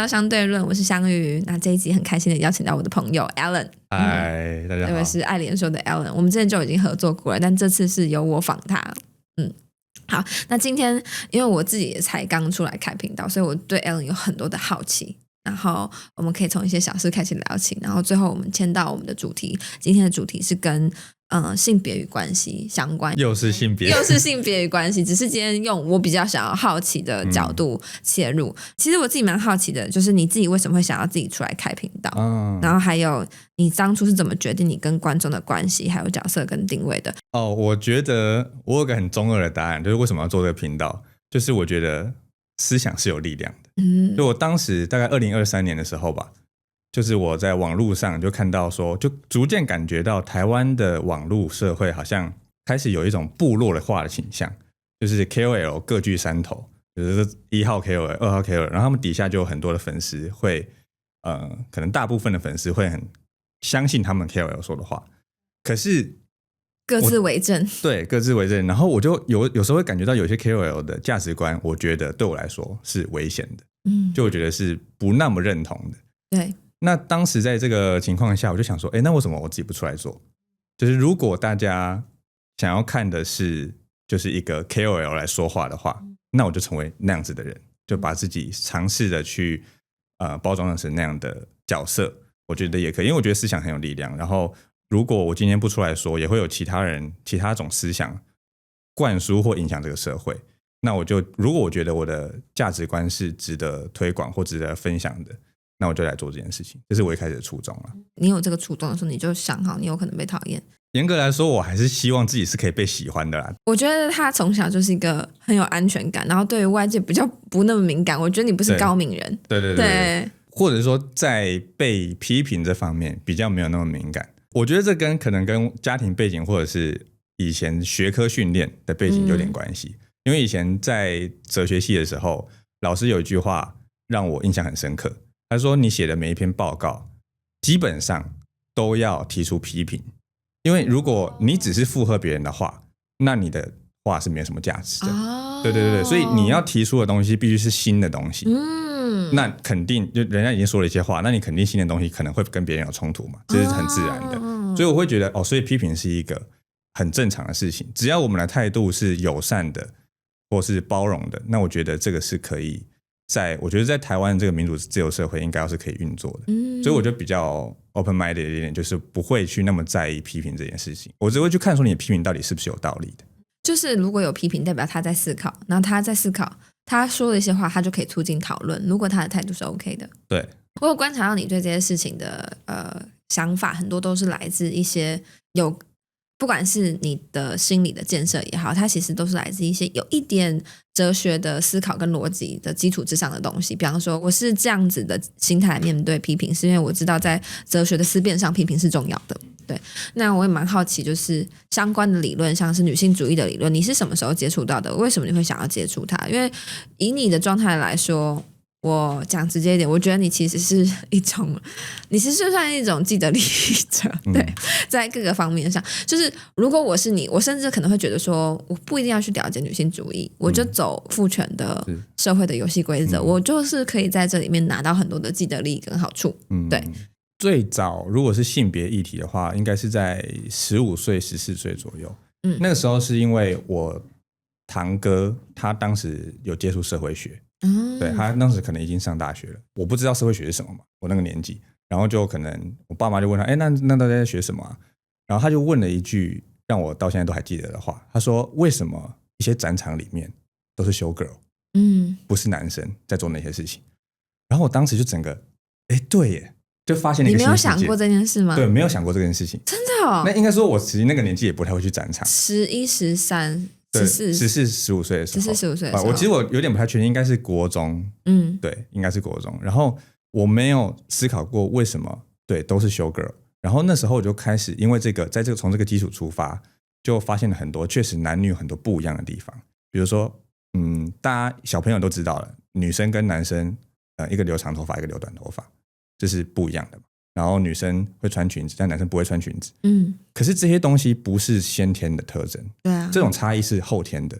相对论，我是香瑜。那这一集很开心的邀请到我的朋友 Alan。嗨，大家好。这位是爱莲说的 Alan， 我们之前就已经合作过了，但这次是由我访他。好，那今天因为我自己也才刚出来开频道，所以我对 Alan 有很多的好奇。然后我们可以从一些小事开始聊起，然后最后我们牵到我们的主题。今天的主题是跟性别与关系相关，又是性别与关系，只是今天用我比较想要好奇的角度切入。其实我自己蛮好奇的，就是你自己为什么会想要自己出来开频道，然后还有你当初是怎么决定你跟观众的关系，还有角色跟定位的。我觉得我有个很中二的答案，就是为什么要做这个频道，就是我觉得思想是有力量的。就我当时大概2023年的时候吧，就是我在网络上就看到说，就逐渐感觉到台湾的网络社会好像开始有一种部落化的倾向，就是 KOL 各据山头，就是1号 KOL 2号 KOL， 然后他们底下就有很多的粉丝会可能大部分的粉丝会很相信他们 KOL 说的话，可是各自为政。对，各自为政。然后我就有时候会感觉到有些 KOL 的价值观，我觉得对我来说是危险的，就我觉得是不那么认同的。对，那当时在这个情况下，我就想说，那为什么我自己不出来做？就是如果大家想要看的是就是一个 KOL 来说话的话，那我就成为那样子的人，就把自己尝试的去包装成那样的角色，我觉得也可以，因为我觉得思想很有力量。然后如果我今天不出来说，也会有其他种思想灌输或影响这个社会。那如果我觉得我的价值观是值得推广或值得分享的，那我就来做这件事情，这是我一开始的初衷了。你有这个初衷的时候，你就想好你有可能被讨厌。严格来说，我还是希望自己是可以被喜欢的啦。我觉得他从小就是一个很有安全感，然后对于外界比较不那么敏感。我觉得你不是高敏人。对，或者说在被批评这方面比较没有那么敏感。我觉得这可能跟家庭背景或者是以前学科训练的背景有点关系。因为以前在哲学系的时候，老师有一句话让我印象很深刻，他说你写的每一篇报告基本上都要提出批评，因为如果你只是附和别人的话，那你的话是没有什么价值的。对，所以你要提出的东西必须是新的东西。那肯定就人家已经说了一些话，那你肯定新的东西可能会跟别人有冲突嘛，这是很自然的。所以我会觉得所以批评是一个很正常的事情，只要我们的态度是友善的或是包容的，那我觉得这个是可以我觉得在台湾这个民主自由社会应该要是可以运作的。所以我就比较 open minded 一点，就是不会去那么在意批评这件事情，我只会去看说你的批评到底是不是有道理的。就是如果有批评，代表他在思考，然后他在思考，他说的一些话，他就可以促进讨论。如果他的态度是 OK 的，对，我有观察到你对这些事情的想法，很多都是来自一些不管是你的心理的建设也好，它其实都是来自一些有一点哲学的思考跟逻辑的基础之上的东西。比方说，我是这样子的心态来面对批评，是因为我知道在哲学的思辨上，批评是重要的。对，那我也蛮好奇，就是相关的理论，像是女性主义的理论，你是什么时候接触到的？为什么你会想要接触它？因为以你的状态来说，我讲直接一点，我觉得你其实是你其实算一种既得利益者。对，在各个方面上，就是如果我是你，我甚至可能会觉得说，我不一定要去了解女性主义，我就走父权的社会的游戏规则，我就是可以在这里面拿到很多的既得利益跟好处。对。最早如果是性别议题的话，应该是在15岁14岁左右。那个时候是因为我堂哥他当时有接触社会学，对，他当时可能已经上大学了，我不知道社会学是什么嘛，我那个年纪，然后就可能我爸妈就问他，那大家在学什么啊？然后他就问了一句让我到现在都还记得的话，他说为什么一些展场里面都是 show girl，不是男生在做那些事情？然后我当时就整个对耶，就发现了一个新世界。你没有想过这件事吗？对，没有想过这件事情。真的哦？那应该说我其实那个年纪也不太会去展场，11、13、14、15岁的时候，14、15岁的时候，其实我有点不太确定，应该是国中。对，应该是国中。然后我没有思考过为什么都是 show girl。然后那时候我就开始因为从这个基础出发，就发现了很多确实男女有很多不一样的地方。比如说大家小朋友都知道了，女生跟男生一个留长头发，一个留短头发，这是不一样的嘛。然后女生会穿裙子，但男生不会穿裙子。可是这些东西不是先天的特征，对啊，这种差异是后天的。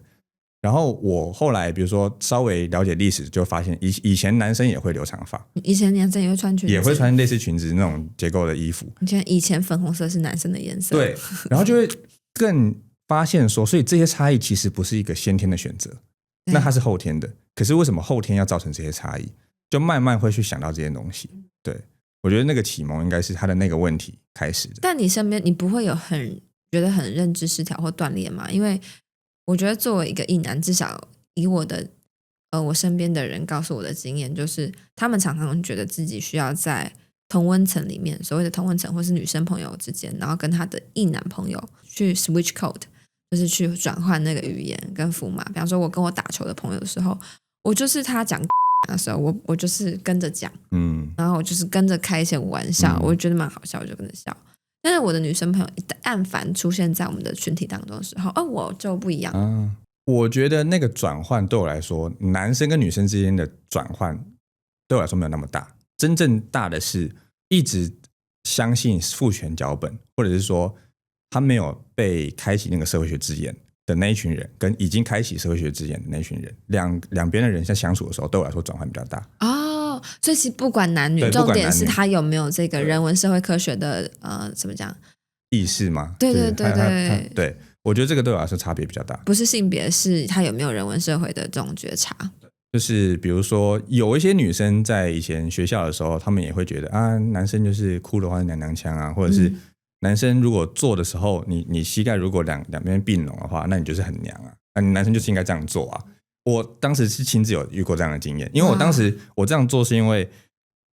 然后我后来比如说稍微了解历史，就发现以前男生也会留长发，以前男生也会穿裙子，也会穿类似裙子那种结构的衣服。以前粉红色是男生的颜色，对，然后就会更发现说，所以这些差异其实不是一个先天的选择，那它是后天的。可是为什么后天要造成这些差异？就慢慢会去想到这些东西。对，我觉得那个启蒙应该是他的那个问题开始的。但你身边你不会有觉得很认知失调或断裂吗？因为我觉得作为一个异男，至少以我身边的人告诉我的经验，就是他们常常觉得自己需要在同温层里面，所谓的同温层或是女生朋友之间，然后跟他的异男朋友去 switch code， 就是去转换那个语言跟符码。比方说我跟我打球的朋友的时候，我就是他讲的时候，我就是跟着讲，然后我就是跟着开一些玩笑，我觉得蛮好笑，我就跟着笑。但是我的女生朋友但凡出现在我们的群体当中的时候，我就不一样。我觉得那个转换对我来说，男生跟女生之间的转换对我来说没有那么大。真正大的是一直相信父权脚本，或者是说他没有被开启那个社会学之眼的那一群人，跟已经开启社会学之眼的那一群人，两边的人在相处的时候，对我来说转换比较大。所以其实不管男女，重点是他有没有这个人文社会科学的怎么讲意识吗？对对对对对，我觉得这个对我来说差别比较大。不是性别，是他有没有人文社会的这种觉察。就是比如说有一些女生在以前学校的时候，她们也会觉得男生就是哭的话是娘娘腔啊，或者是男生如果坐的时候，你膝盖如果两边并拢的话，那你就是很娘啊，你男生就是应该这样做啊。我当时是亲自有遇过这样的经验，因为我当时我这样做是因为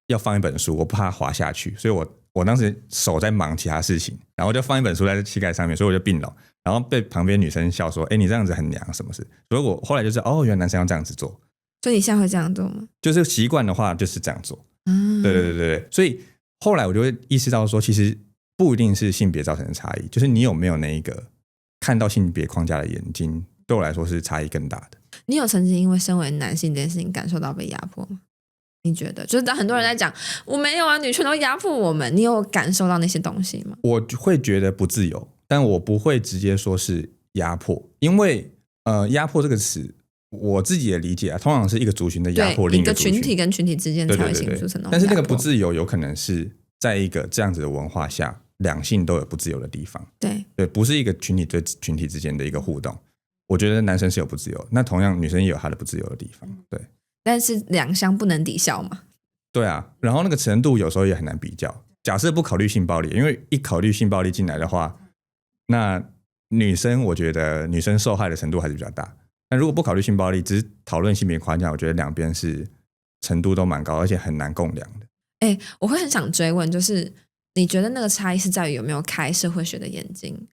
要放一本书，我怕滑下去，所以我当时手在忙其他事情，然后就放一本书在膝盖上面，所以我就并拢，然后被旁边女生笑说：“你这样子很娘，什么事？”所以我后来就是原来男生要这样子做。所以你现在会这样做吗？就是习惯的话就是这样做。对，所以后来我就会意识到说，其实不一定是性别造成的差异，就是你有没有那一个看到性别框架的眼睛，对我来说是差异更大的。你有曾经因为身为男性这件事情感受到被压迫吗？你觉得就是当很多人在讲我没有啊，女权都压迫我们，你有感受到那些东西吗？我会觉得不自由，但我不会直接说是压迫，因为压迫这个词我自己的理解通常是一个族群的压迫另一个族群，一个群体跟群体之间才会形成那种压迫。但是那个不自由有可能是在一个这样子的文化下，两性都有不自由的地方。对，不是一个群体对群体之间的一个互动。我觉得男生是有不自由，那同样女生也有她的不自由的地方。对，但是两相不能抵消嘛。对啊，然后那个程度有时候也很难比较。假设不考虑性暴力，因为一考虑性暴力进来的话，那女生我觉得女生受害的程度还是比较大。那如果不考虑性暴力，只是讨论性别框架，我觉得两边是程度都蛮高，而且很难共量的。我会很想追问，就是你觉得那个差异是在于有没有开社会学的眼睛？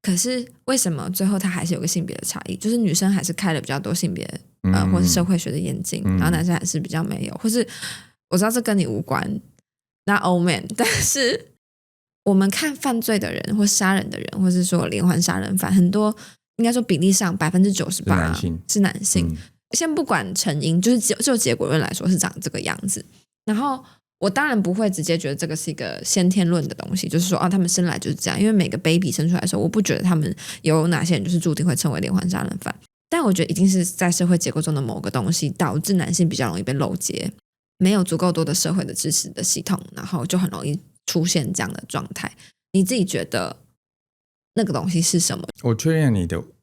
可是为什么最后它还是有个性别的差异？就是女生还是开了比较多性别或是社会学的眼睛，然后男生还是比较没有，或是我知道这跟你无关，那 old man， 但是我们看犯罪的人或杀人的人，或是说连环杀人犯，很多应该说比例上98%是男性。先不管成因，就结果论来说是长这个样子。然后我当然不会直接觉得这个是一个先天论的东西，就是说他们生来就是这样，因为每个 baby 生出来的时候，我不觉得他们有哪些人就是注定会成为连环杀人犯，但我觉得一定是在社会结构中的某个东西导致男性比较容易被漏接，没有足够多的社会的支持的系统，然后就很容易出现这样的状态。你自己觉得那个东西是什么？我确认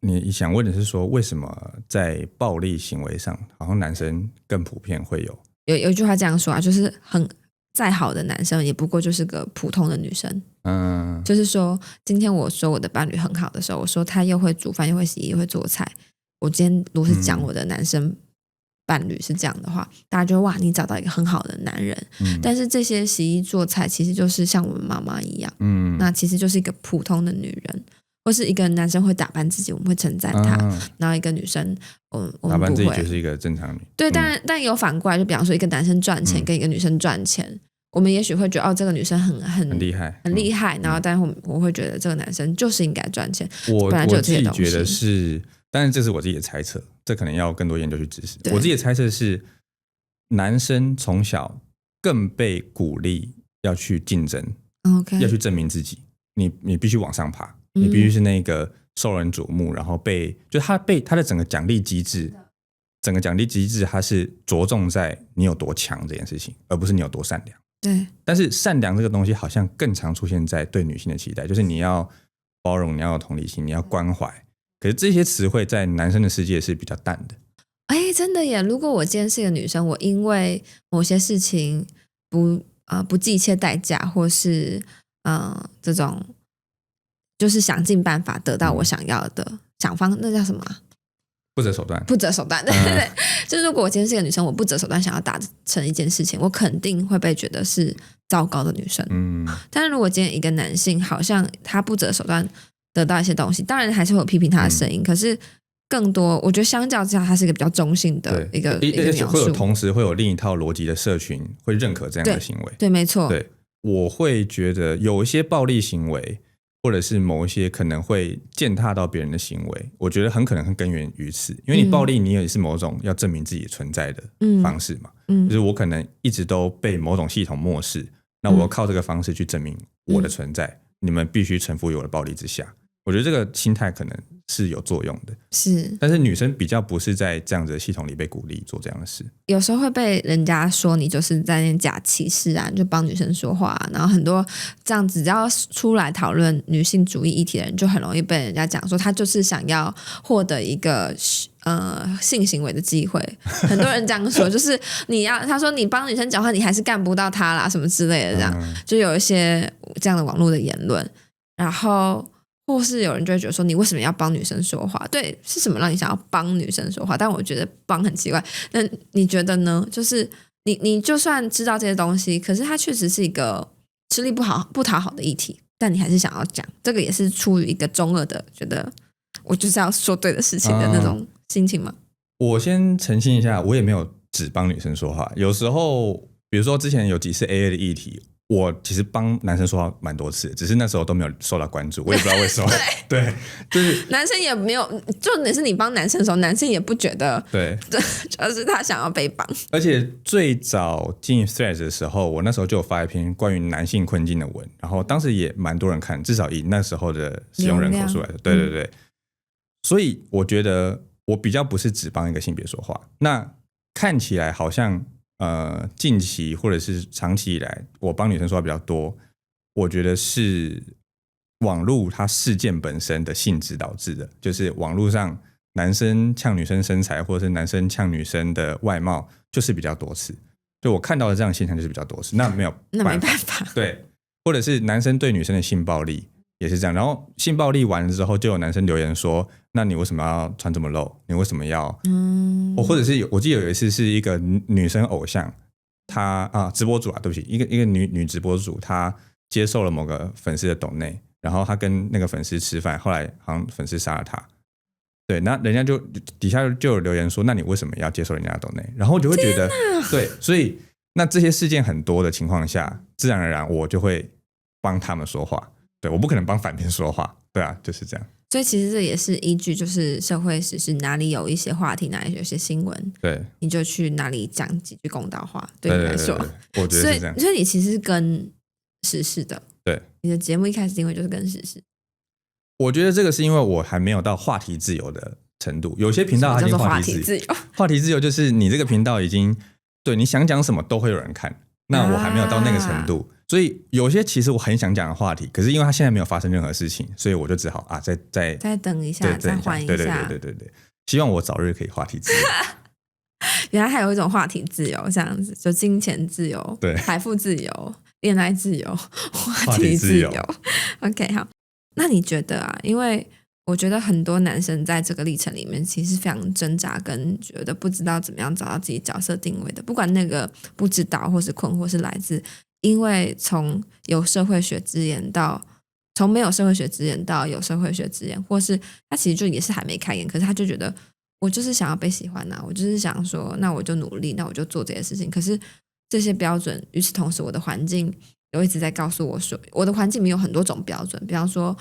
你想问的是说，为什么在暴力行为上，好像男生更普遍会有一句话这样说啊，就是再好的男生也不过就是个普通的女生。就是说今天我说我的伴侣很好的时候，我说他又会煮饭又会洗衣又会做菜，我今天如果是讲我的男生伴侣是这样的话，大家就哇你找到一个很好的男人。但是这些洗衣做菜其实就是像我们妈妈一样，那其实就是一个普通的女人，或是一个男生会打扮自己，我们会称赞他，然后一个女生我们不会打扮自己就是一个正常女。对，但有反过来，就比方说一个男生赚钱跟一个女生赚钱，我们也许会觉得这个女生很厉害，很厉害，然后但是我会觉得这个男生就是应该赚钱。我本来就有这些东西。自己觉得是，但是这是我自己的猜测，这可能要更多研究去支持。我自己的猜测是，男生从小更被鼓励要去竞争，要去证明自己，你必须往上爬，你必须是那个受人瞩目，然后他的整个奖励机制，它是着重在你有多强这件事情，而不是你有多善良。对，但是善良这个东西好像更常出现在对女性的期待，就是你要包容，你要有同理心，你要关怀。可是这些词汇在男生的世界是比较淡的。真的耶！如果我今天是一个女生，我因为某些事情不计一切代价，或是这种就是想尽办法得到我想要的那叫什么不择手段，对对对，就是如果我今天是一个女生，我不择手段想要达成一件事情，我肯定会被觉得是糟糕的女生。但是如果今天一个男性好像他不择手段得到一些东西，当然还是会有批评他的声音，可是更多我觉得相较之下，他是一个比较中性的一个描述，同时会有另一套逻辑的社群会认可这样的行为。对，没错。对，我会觉得有一些暴力行为，或者是某一些可能会践踏到别人的行为，我觉得很可能会根源于此。因为你暴力，你也是某种要证明自己存在的方式嘛。就是我可能一直都被某种系统漠视，那我要靠这个方式去证明我的存在，你们必须臣服于我的暴力之下。我觉得这个心态可能是有作用的，但是女生比较不是在这样子的系统里被鼓励做这样的事，有时候会被人家说你就是在那假歧视啊，你就帮女生说话然后很多这样子只要出来讨论女性主义议题的人，就很容易被人家讲说他就是想要获得一个性行为的机会，很多人这样说，就是他说你帮女生讲话，你还是干不到她啦，什么之类的，这样就有一些这样的网络的言论，然后。或是有人就会觉得说你为什么要帮女生说话，对，是什么让你想要帮女生说话，但我觉得帮很奇怪，那你觉得呢？就是你就算知道这些东西，可是它确实是一个吃力不讨好的议题，但你还是想要讲，这个也是出于一个中二的觉得我就是要说对的事情的那种心情吗？我先澄清一下，我也没有只帮女生说话，有时候比如说之前有几次 AA 的议题，我其实帮男生说话蛮多次，只是那时候都没有受到关注，我也不知道为什么。对，就是男生也没有，重点是你帮男生的时候，男生也不觉得，对，就是他想要被帮。而且最早进 Threads 的时候，我那时候就有发一篇关于男性困境的文，然后当时也蛮多人看，至少以那时候的使用人口数来的，对对对。所以我觉得我比较不是只帮一个性别说话，那看起来好像。近期或者是长期以来，我帮女生说话比较多，我觉得是网络它事件本身的性质导致的，就是网络上男生呛女生身材，或者是男生呛女生的外貌，就是比较多次。就我看到的这样的现象就是比较多次，那没办法，对，或者是男生对女生的性暴力也是这样，然后性暴力完了之后，就有男生留言说，那你为什么要穿这么露？你为什么要或者是我记得有一次是一个女生偶像，她直播主对不起，一个女直播主，她接受了某个粉丝的抖内，然后她跟那个粉丝吃饭，后来好像粉丝杀了她，对，那人家就底下就有留言说，那你为什么要接受人家的抖内？然后我就会觉得，对，所以那这些事件很多的情况下，自然而然我就会帮他们说话，对，我不可能帮反面说话，对啊，就是这样。所以其实这也是依据，就是社会时事哪里有一些话题，哪里有一些新闻，对，你就去哪里讲几句公道话，对你来说，我觉得是这样。所以你其实是跟时事的，对，你的节目一开始定位就是跟时事。我觉得这个是因为我还没有到话题自由的程度，有些频道它已经话题自由，话题自由就是你这个频道已经对你想讲什么都会有人看，那我还没有到那个程度。所以有些其实我很想讲的话题，可是因为它现在没有发生任何事情，所以我就只好再等一下，再缓一下。对，希望我早日可以话题自由。原来还有一种话题自由，这样子，就金钱自由、对，财富自由、恋爱自由、话题自由。OK， 好，那你觉得啊？因为我觉得很多男生在这个历程里面，其实非常挣扎，跟觉得不知道怎么样找到自己角色定位的，不管那个不知道或是困惑是来自。因为从有社会学之眼到从没有社会学之眼到有社会学之眼，或是他其实就也是还没开眼，可是他就觉得我就是想要被喜欢啊，我就是想说那我就努力，那我就做这些事情。可是这些标准，与此同时我的环境有一直在告诉我说，我的环境里面有很多种标准，比方说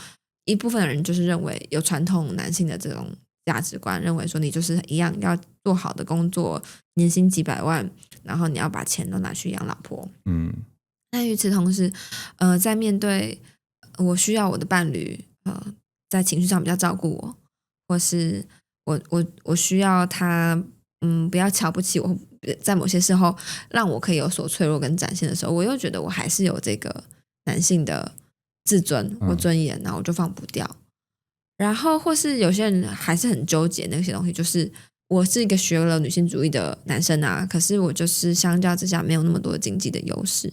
一部分的人就是认为有传统男性的这种价值观，认为说你就是一样要做好的工作，年薪几百万，然后你要把钱都拿去养老婆。但与此同时在面对我需要我的伴侣在情绪上比较照顾我，或是我需要他不要瞧不起我，在某些时候让我可以有所脆弱跟展现的时候，我又觉得我还是有这个男性的自尊或尊严，然后我就放不掉。然后或是有些人还是很纠结那些东西，就是我是一个学了女性主义的男生啊，可是我就是相较之下没有那么多经济的优势。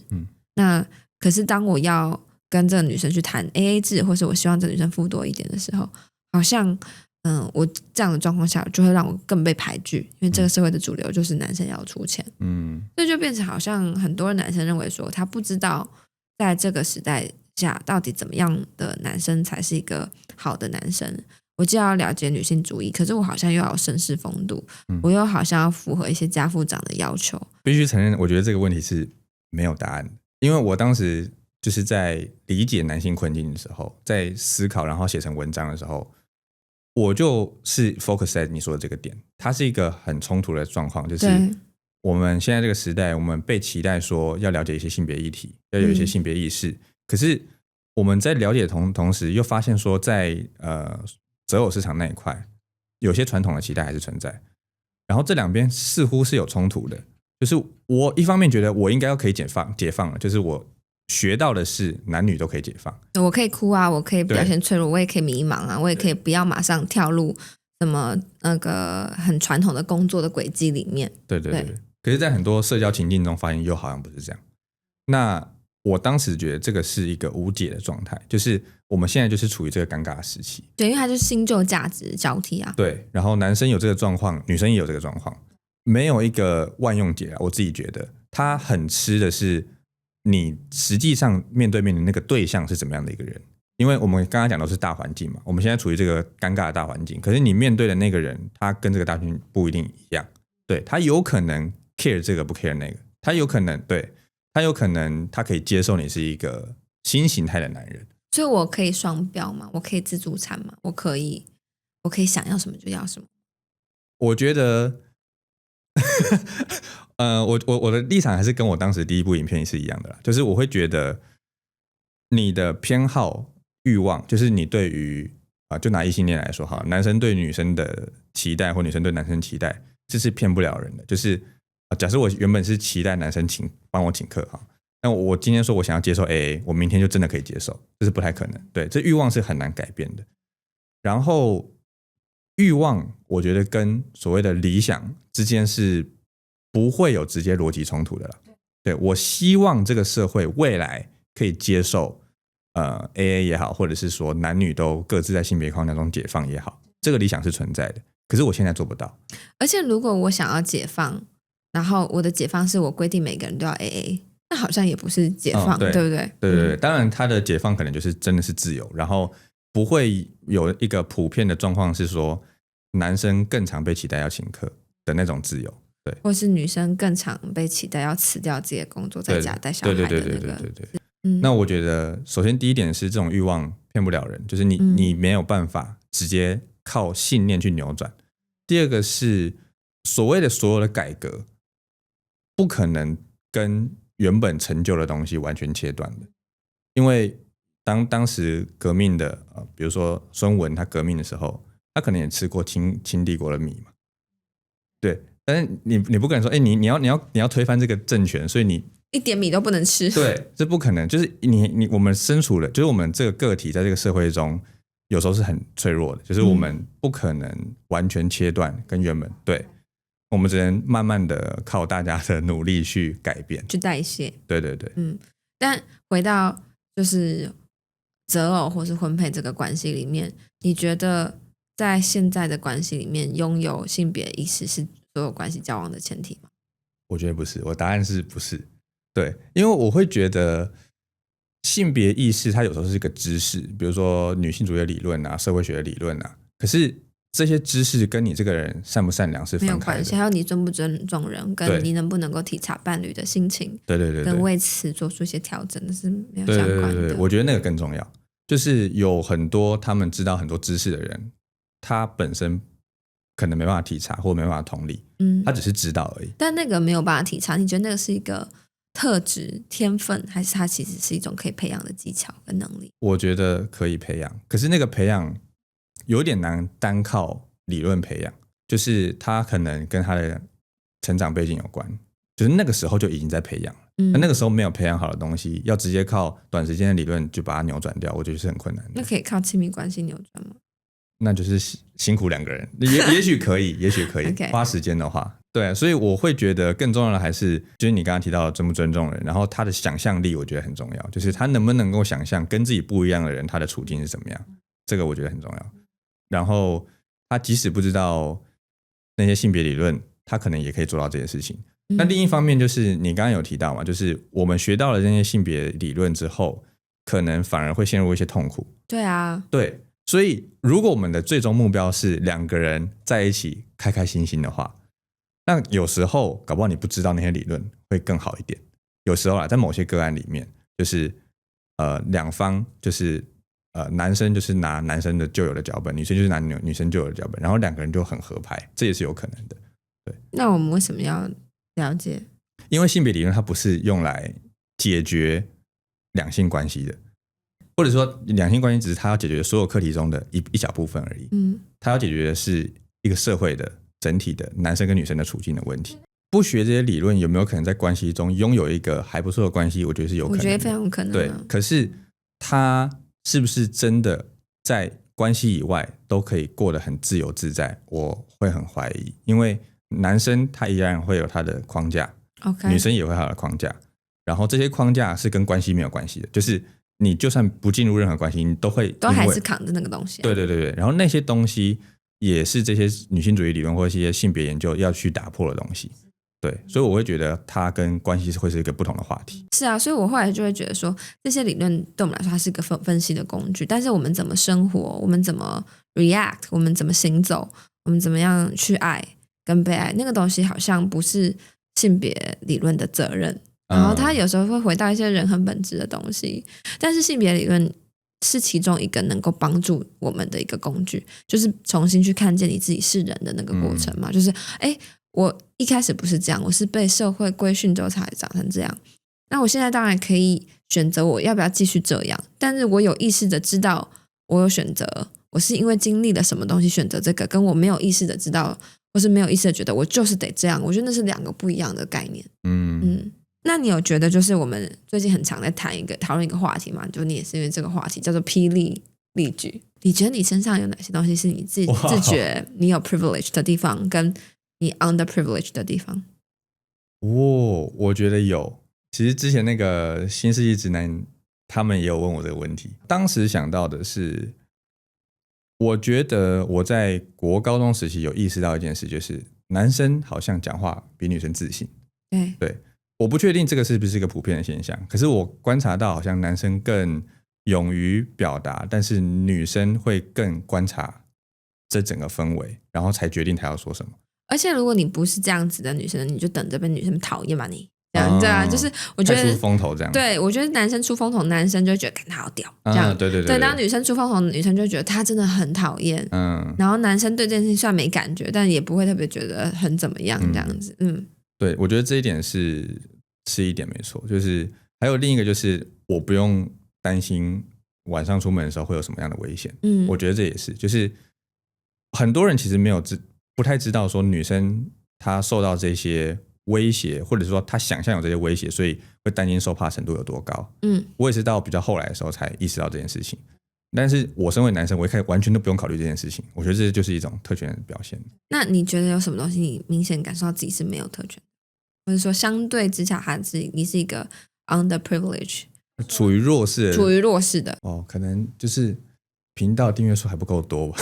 那可是当我要跟这个女生去谈 AA 制，或是我希望这个女生付多一点的时候，好像我这样的状况下就会让我更被排拒，因为这个社会的主流就是男生要出钱。所以就变成好像很多男生认为说他不知道在这个时代下到底怎么样的男生才是一个好的男生。我既要了解女性主义，可是我好像又要有绅士风度，我又好像要符合一些家父长的要求。必须承认，我觉得这个问题是没有答案的，因为我当时就是在理解男性困境的时候，在思考然后写成文章的时候，我就是 focus 在你说的这个点，它是一个很冲突的状况，就是我们现在这个时代，我们被期待说要了解一些性别议题，要有一些性别意识，可是我们在了解的同时又发现说在择偶市场那一块有些传统的期待还是存在，然后这两边似乎是有冲突的。就是我一方面觉得我应该要可以解放了，就是我学到的是男女都可以解放，我可以哭啊，我可以表现脆弱，我也可以迷茫啊，我也可以不要马上跳入什么那个很传统的工作的轨迹里面。对。可是在很多社交情境中发现又好像不是这样。那我当时觉得这个是一个无解的状态，就是我们现在就是处于这个尴尬的时期。对，因为它就是新旧价值交替啊。对，然后男生有这个状况，女生也有这个状况，没有一个万用解啊。我自己觉得它很吃的是你实际上面对面的那个对象是怎么样的一个人。因为我们刚刚讲的是大环境嘛，我们现在处于这个尴尬的大环境，可是你面对的那个人他跟这个大环境不一定一样。对，他有可能 care 这个不 care 那个，他有可能他可以接受你是一个新形态的男人。所以我可以双标吗？我可以自助餐吗？我可以想要什么就要什么。我觉得我的立场还是跟我当时第一部影片是一样的啦，就是我会觉得你的偏好欲望，就是你对于就拿异性恋来说好，男生对女生的期待或女生对男生期待，这是骗不了人的。就是假设我原本是期待男生帮我请客哈，那我今天说我想要接受 AA， 我明天就真的可以接受，这是不太可能。对，这欲望是很难改变的。然后欲望我觉得跟所谓的理想之间是不会有直接逻辑冲突的啦。对，我希望这个社会未来可以接受AA 也好，或者是说男女都各自在性别框架中解放也好，这个理想是存在的，可是我现在做不到。而且如果我想要解放，然后我的解放是我规定每个人都要 AA， 那好像也不是解放，对不对？对，当然他的解放可能就是真的是自由，然后不会有一个普遍的状况是说男生更常被期待要请客的那种自由，对，或是女生更常被期待要辞掉自己的工作，在家带小孩的那个。对。那我觉得首先第一点是这种欲望骗不了人，就是你没有办法直接靠信念去扭转。第二个是所谓的所有的改革不可能跟原本成就的东西完全切断的，因为当时革命的比如说孙文他革命的时候，他可能也吃过清帝国的米嘛，对，但是你不可能说你要推翻这个政权，所以你一点米都不能吃，对，这不可能。就是我们身处的，就是我们这个个体在这个社会中有时候是很脆弱的，就是我们不可能完全切断跟原本，对，我们只能慢慢的靠大家的努力去改变，去代谢。对。但回到就是择偶或是婚配这个关系里面，你觉得在现在的关系里面拥有性别意识是所有关系交往的前提吗？我觉得不是，我答案是不是。对，因为我会觉得性别意识它有时候是一个知识，比如说女性主义的理论啊，社会学的理论啊，可是这些知识跟你这个人善不善良是分开的，没有关系，还有你尊不尊重人，跟你能不能够体察伴侣的心情，对，跟为此做出一些调整，那是没有相关的。对，我觉得那个更重要。就是有很多他们知道很多知识的人，他本身可能没办法体察或没办法同理，他只是知道而已。但那个没有办法体察，你觉得那个是一个特质天分，还是它其实是一种可以培养的技巧跟能力？我觉得可以培养，可是那个培养有点难单靠理论培养，就是他可能跟他的成长背景有关，就是那个时候就已经在培养了。那个时候没有培养好的东西，要直接靠短时间的理论就把它扭转掉，我觉得是很困难的。那可以靠亲密关系扭转吗？那就是辛苦两个人，也许可以，也许可以okay. 花时间的话，对，所以我会觉得更重要的还是就是你刚刚提到的尊不尊重人，然后他的想象力我觉得很重要，就是他能不能够想象跟自己不一样的人他的处境是怎么样，这个我觉得很重要。然后他即使不知道那些性别理论，他可能也可以做到这些事情。那另一方面就是你刚刚有提到嘛，就是我们学到了这些性别理论之后，可能反而会陷入一些痛苦。对啊，对，所以如果我们的最终目标是两个人在一起开开心心的话，那有时候搞不好你不知道那些理论会更好一点。有时候啊，在某些个案里面，就是两方就是男生就是拿男生的旧有的脚本，女生就是拿女生旧有的脚本，然后两个人就很合拍，这也是有可能的。对，那我们为什么要了解？因为性别理论它不是用来解决两性关系的，或者说两性关系只是它要解决所有课题中的一小部分而已。它要解决的是一个社会的整体的男生跟女生的处境的问题。不学这些理论有没有可能在关系中拥有一个还不错的关系？我觉得是有可能的，我觉得非常有可能。对，可是他是不是真的在关系以外都可以过得很自由自在？我会很怀疑，因为男生他依然会有他的框架， okay. 女生也会有他的框架，然后这些框架是跟关系没有关系的，就是你就算不进入任何关系，你都还是扛着那个东西。对对对对，然后那些东西也是这些女性主义理论或者一些性别研究要去打破的东西。对，所以我会觉得它跟关系会是一个不同的话题。是啊，所以我后来就会觉得说，这些理论对我们来说它是一个分析的工具，但是我们怎么生活，我们怎么 react， 我们怎么行走，我们怎么样去爱跟被爱，那个东西好像不是性别理论的责任，然后它有时候会回到一些人很本质的东西，但是性别理论是其中一个能够帮助我们的一个工具，就是重新去看见你自己是人的那个过程嘛，就是我一开始不是这样，我是被社会规训之后才长成这样，那我现在当然可以选择我要不要继续这样，但是我有意识的知道我有选择，我是因为经历了什么东西选择这个，跟我没有意识的知道或是没有意识的觉得我就是得这样，我觉得那是两个不一样的概念。那你有觉得就是我们最近很常在讨论一个话题嘛，就你也是因为这个话题叫做霹雳例句，你觉得你身上有哪些东西是你自觉你有 privilege 的地方，跟你 underprivileged 的地方？我觉得有。其实之前那个新世纪直男他们也有问我这个问题，当时想到的是，我觉得我在国高中时期有意识到一件事，就是男生好像讲话比女生自信。对，我不确定这个是不是一个普遍的现象，可是我观察到好像男生更勇于表达，但是女生会更观察这整个氛围，然后才决定他要说什么。而且如果你不是这样子的女生，你就等着被女生讨厌吧你。这样对啊，就是我觉得太出风头这样。对，我觉得男生出风头，男生就会觉得看他好屌，这样对对对。对，当女生出风头，女生就会觉得他真的很讨厌。然后男生对这件事情虽然没感觉，但也不会特别觉得很怎么样这样子。对，我觉得这一点是一点没错，就是还有另一个就是我不用担心晚上出门的时候会有什么样的危险。我觉得这也是，就是很多人其实不太知道说女生她受到这些威胁，或者说她想象有这些威胁，所以会担心受怕程度有多高。我也是到比较后来的时候才意识到这件事情，但是我身为男生，我一开始完全都不用考虑这件事情，我觉得这就是一种特权的表现。那你觉得有什么东西你明显感受到自己是没有特权，或者说相对之下你是一个 underprivileged， 处于弱势的可能就是频道订阅数还不够多吧。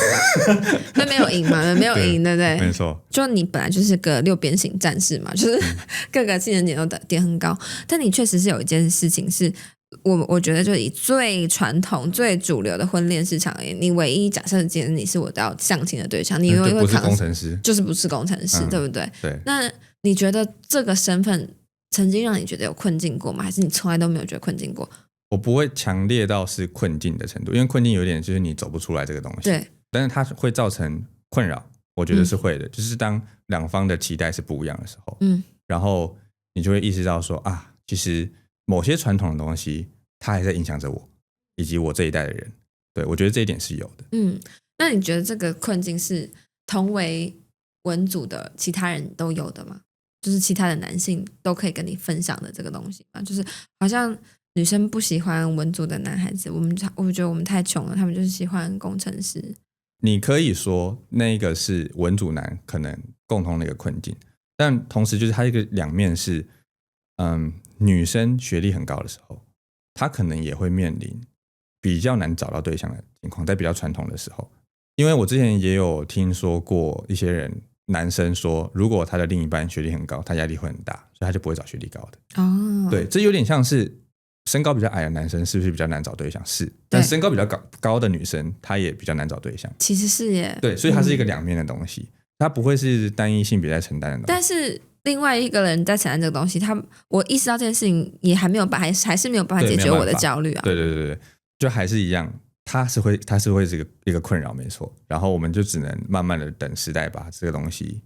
那没有赢嘛，没有赢，对不对？没错，就你本来就是个六边形战士嘛，就是各个技能点都点很高，但你确实是有一件事情是我觉得就以最传统最主流的婚恋市场而言，你唯一假设今天你是我要相亲的对象，你就不是工程师，就是不是工程师，对不对？对。那你觉得这个身份曾经让你觉得有困境过吗？还是你从来都没有觉得困境过？我不会强烈到是困境的程度，因为困境有点就是你走不出来这个东西。对。但是它会造成困扰，我觉得是会的。就是当两方的期待是不一样的时候，然后你就会意识到说啊，其实某些传统的东西，它还在影响着我以及我这一代的人。对，我觉得这一点是有的。那你觉得这个困境是同为文组的其他人都有的吗？就是其他的男性都可以跟你分享的这个东西吗？就是好像女生不喜欢文组的男孩子，我觉得我们太穷了，他们就是喜欢工程师。你可以说那个是文组男可能共同的一个困境，但同时就是它一个两面是，女生学历很高的时候，她可能也会面临比较难找到对象的情况，在比较传统的时候。因为我之前也有听说过一些人，男生说，如果他的另一半学历很高，他压力会很大，所以他就不会找学历高的。哦，对，这有点像是身高比较矮的男生是不是比较难找对象？是，但身高比较高的女生，她也比较难找对象。其实是耶。对，所以它是一个两面的东西，它不会是单一性别在承担的东西。但是另外一个人在承担这个东西，我意识到这件事情也还没有办法，还是没有办法解决我的焦虑啊。对对对对，就还是一样，它是会是一个困扰，没错。然后我们就只能慢慢的等时代把这个东西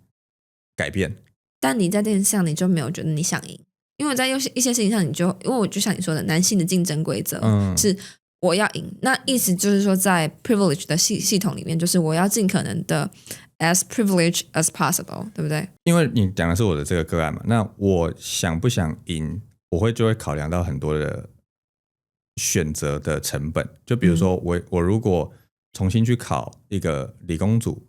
改变。但你在电视上你就没有觉得你想赢，因为在一些事情上因为我就像你说的，男性的竞争规则是我要赢，那意思就是说在 privilege 的系统里面，就是我要尽可能的 as privileged as possible， 对不对？因为你讲的是我的这个个案嘛，那我想不想赢，就会考量到很多的选择的成本。就比如说我如果重新去考一个理工组，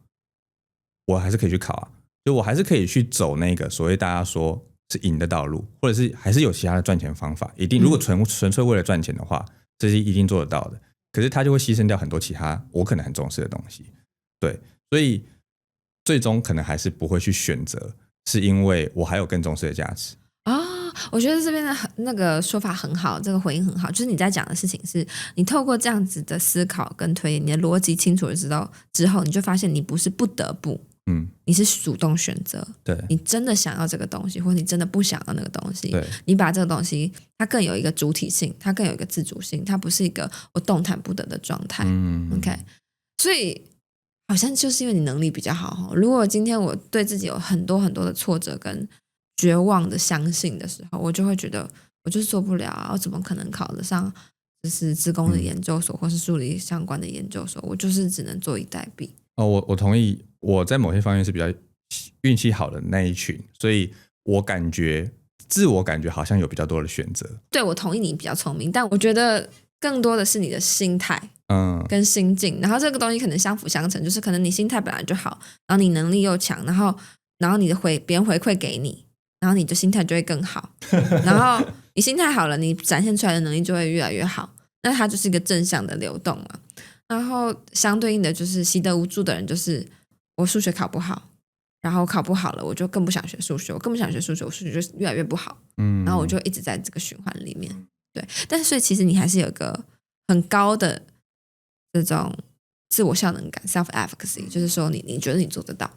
我还是可以去考啊，就我还是可以去走那个所谓大家说是赢的道路，或者是还是有其他的赚钱方法。一定如果纯粹为了赚钱的话，这是一定做得到的。可是他就会牺牲掉很多其他我可能很重视的东西。对，所以最终可能还是不会去选择，是因为我还有更重视的价值。我觉得这边的那个说法很好，这个回应很好，就是你在讲的事情是你透过这样子的思考跟推演，你的逻辑清楚的知道之后，你就发现你不是不得不，你是主动选择，对，你真的想要这个东西，或者你真的不想要那个东西，对，你把这个东西它更有一个主体性，它更有一个自主性，它不是一个我动弹不得的状态。OK， 所以好像就是因为你能力比较好，如果今天我对自己有很多很多的挫折跟绝望的相信的时候，我就会觉得我就是做不了啊，我怎么可能考得上就是资工的研究所或是数理相关的研究所，我就是只能坐以待毙。我同意，我在某些方面是比较运气好的那一群，所以自我感觉好像有比较多的选择。对，我同意你比较聪明，但我觉得更多的是你的心态跟心境，然后这个东西可能相辅相成，就是可能你心态本来就好，然后你能力又强，然后你的别人回馈给你，然后你的心态就会更好，然后你心态好了，你展现出来的能力就会越来越好，那它就是一个正向的流动嘛。然后相对应的就是习得无助的人，就是我数学考不好，然后考不好了，我就更不想学数学，我更不想学数学，我数学就越来越不好，然后我就一直在这个循环里面。对，但是所以其实你还是有一个很高的这种自我效能感 self efficacy， 就是说你觉得你做得到。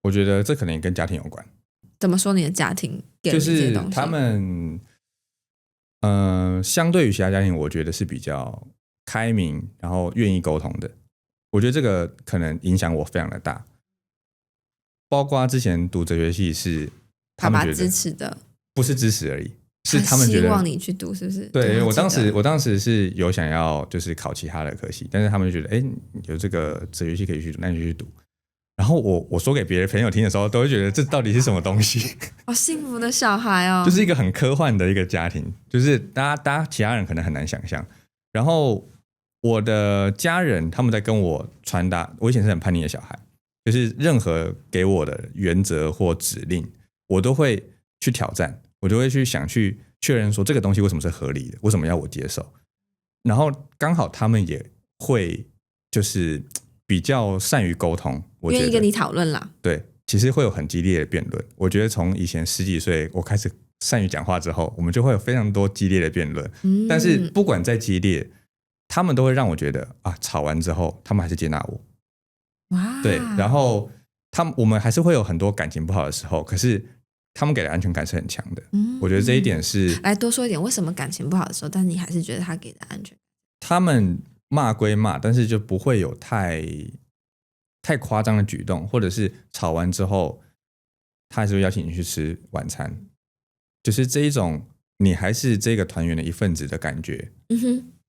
我觉得这可能也跟家庭有关。怎么说？你的家庭给了你这些东西，就是他们相对于其他家庭，我觉得是比较开明，然后愿意沟通的。我觉得这个可能影响我非常的大。包括之前读哲学系是他们觉得支持的，不是支持而已，是他们觉得希望你去读，是不是？对，我当时是有想要就是考其他的科系，但是他们就觉得有这个哲学系可以去读，那你就去读。然后我说给别的朋友听的时候，都会觉得这到底是什么东西？好幸福的小孩哦，就是一个很科幻的一个家庭，就是大家其他人可能很难想象。然后我的家人他们在跟我传达，我以前是很叛逆的小孩，就是任何给我的原则或指令，我都会去挑战，我就会去想去确认说这个东西为什么是合理的，为什么要我接受。然后刚好他们也会就是比较善于沟通，我觉得愿意跟你讨论啦。对，其实会有很激烈的辩论。我觉得从以前十几岁我开始善于讲话之后，我们就会有非常多激烈的辩论。但是不管再激烈，他们都会让我觉得吵完之后他们还是接纳我。哇，对，然后我们还是会有很多感情不好的时候，可是他们给的安全感是很强的。我觉得这一点是来多说一点，为什么感情不好的时候，但是你还是觉得他给的安全感？他们骂归骂，但是就不会有太夸张的举动，或者是吵完之后他还是会邀请你去吃晚餐，就是这一种你还是这个团员的一份子的感觉，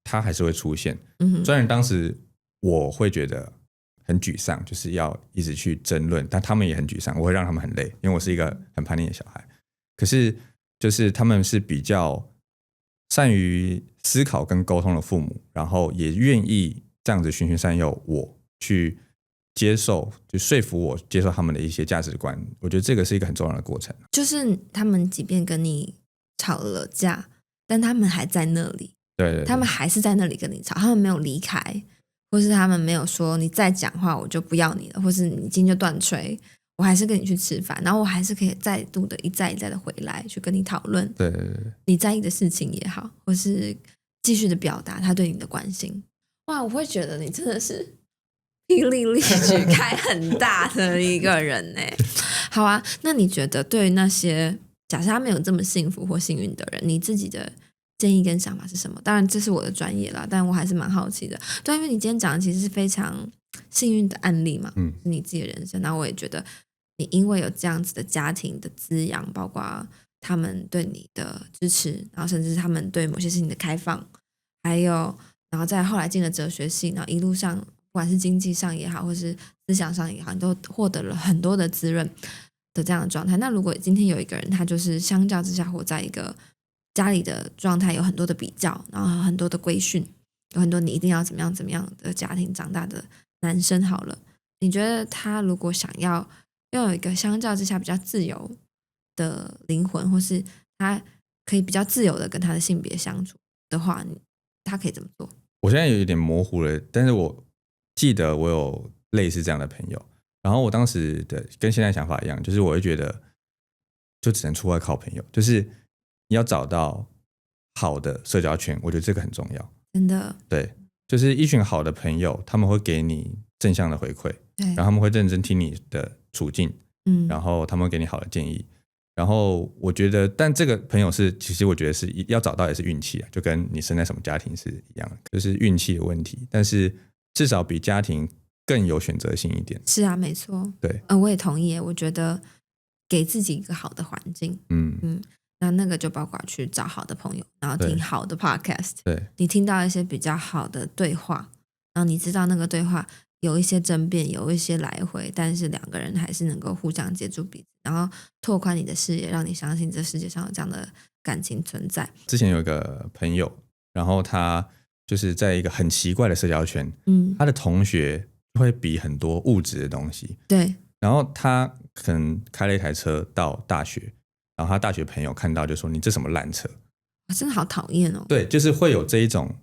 他还是会出现。虽然当时我会觉得很沮丧，就是要一直去争论，但他们也很沮丧，我会让他们很累，因为我是一个很叛逆的小孩。可是就是他们是比较善于思考跟沟通的父母，然后也愿意这样子循循善诱我去接受，就说服我接受他们的一些价值观。我觉得这个是一个很重要的过程。就是他们即便跟你吵了架，但他们还在那里，对，他们还是在那里跟你吵，他们没有离开，或是他们没有说你再讲话我就不要你了，或是你今天就断吹，我还是跟你去吃饭，然后我还是可以再度的一再的回来去跟你讨论你在意的事情也好，或是继续的表达他对你的关心。哇，我会觉得你真的是霹雳力举开很大的一个人呢。好啊，那你觉得对于那些假设他没有这么幸福或幸运的人，你自己的建议跟想法是什么？当然这是我的专业啦，但我还是蛮好奇的。对，因为你今天讲的其实是非常幸运的案例嘛，是你自己的人生。然后我也觉得你因为有这样子的家庭的滋养，包括他们对你的支持，然后甚至是他们对某些事情的开放，还有然后再后来进了哲学系，然后一路上不管是经济上也好，或是思想上也好，你都获得了很多的滋润的这样的状态。那如果今天有一个人，他就是相较之下活在一个家里的状态有很多的比较，然后很多的规训，有很多你一定要怎么样怎么样的家庭长大的男生好了，你觉得他如果想要拥有一个相较之下比较自由的灵魂，或是他可以比较自由的跟他的性别相处的话，他可以怎么做？我现在有一点模糊了，但是我记得我有类似这样的朋友，然后我当时的跟现在想法一样，就是我会觉得就只能出外靠朋友，就是你要找到好的社交圈，我觉得这个很重要。真的，对，就是一群好的朋友，他们会给你正向的回馈，对，然后他们会认真听你的处境，然后他们会给你好的建议。然后我觉得，但这个朋友是，其实我觉得是要找到也是运气啊，就跟你生在什么家庭是一样的，就是运气的问题。但是至少比家庭更有选择性一点。是啊，没错。对，我也同意。我觉得给自己一个好的环境，那个就包括去找好的朋友，然后听好的 podcast。对，你听到一些比较好的对话，然后你知道那个对话有一些争辩，有一些来回，但是两个人还是能够互相接住彼此，然后拓宽你的视野，让你相信这世界上有这样的感情存在。之前有一个朋友，然后他就是在一个很奇怪的社交圈，他的同学会比很多物质的东西，对，然后他可能开了一台车到大学，然后他大学朋友看到就说你这什么烂车，真的好讨厌哦。对，就是会有这一种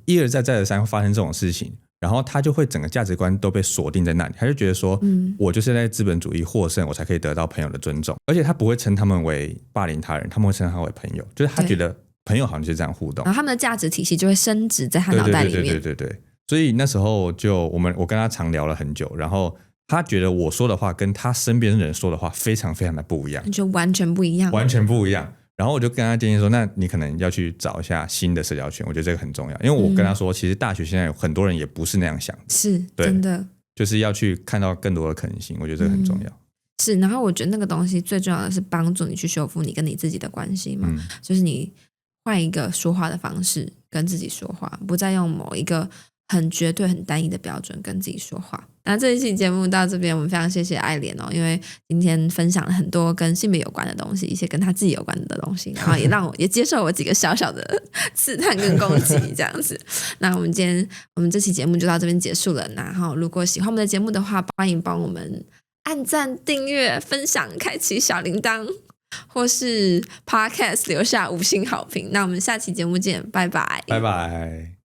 一而再再而三会发生这种事情，然后他就会整个价值观都被锁定在那里，他就觉得说，我就是在资本主义获胜，我才可以得到朋友的尊重，而且他不会称他们为霸凌他人，他们会称他为朋友，就是他觉得朋友好像就是这样互动，然后他们的价值体系就会升值在他脑袋里面。对，所以那时候就我跟他常聊了很久，然后他觉得我说的话跟他身边的人说的话非常非常的不一样，就完全不一样，完全不一样。然后我就跟他建议说，那你可能要去找一下新的社交圈，我觉得这个很重要。因为我跟他说，其实大学现在有很多人也不是那样想的，是真的，就是要去看到更多的可能性，我觉得这个很重要。是，然后我觉得那个东西最重要的是帮助你去修复你跟你自己的关系嘛，就是你换一个说话的方式跟自己说话，不再用某一个很绝对很单一的标准跟自己说话。那这一期节目到这边，我们非常谢谢艾莲哦，因为今天分享了很多跟性别有关的东西，一些跟他自己有关的东西，然后也让我也接受我几个小小的刺探跟攻击这样子。那我们这期节目就到这边结束了。然后如果喜欢我们的节目的话，欢迎帮我们按赞、订阅、分享、开启小铃铛，或是 Podcast 留下5星好评。那我们下期节目见，拜拜，拜拜。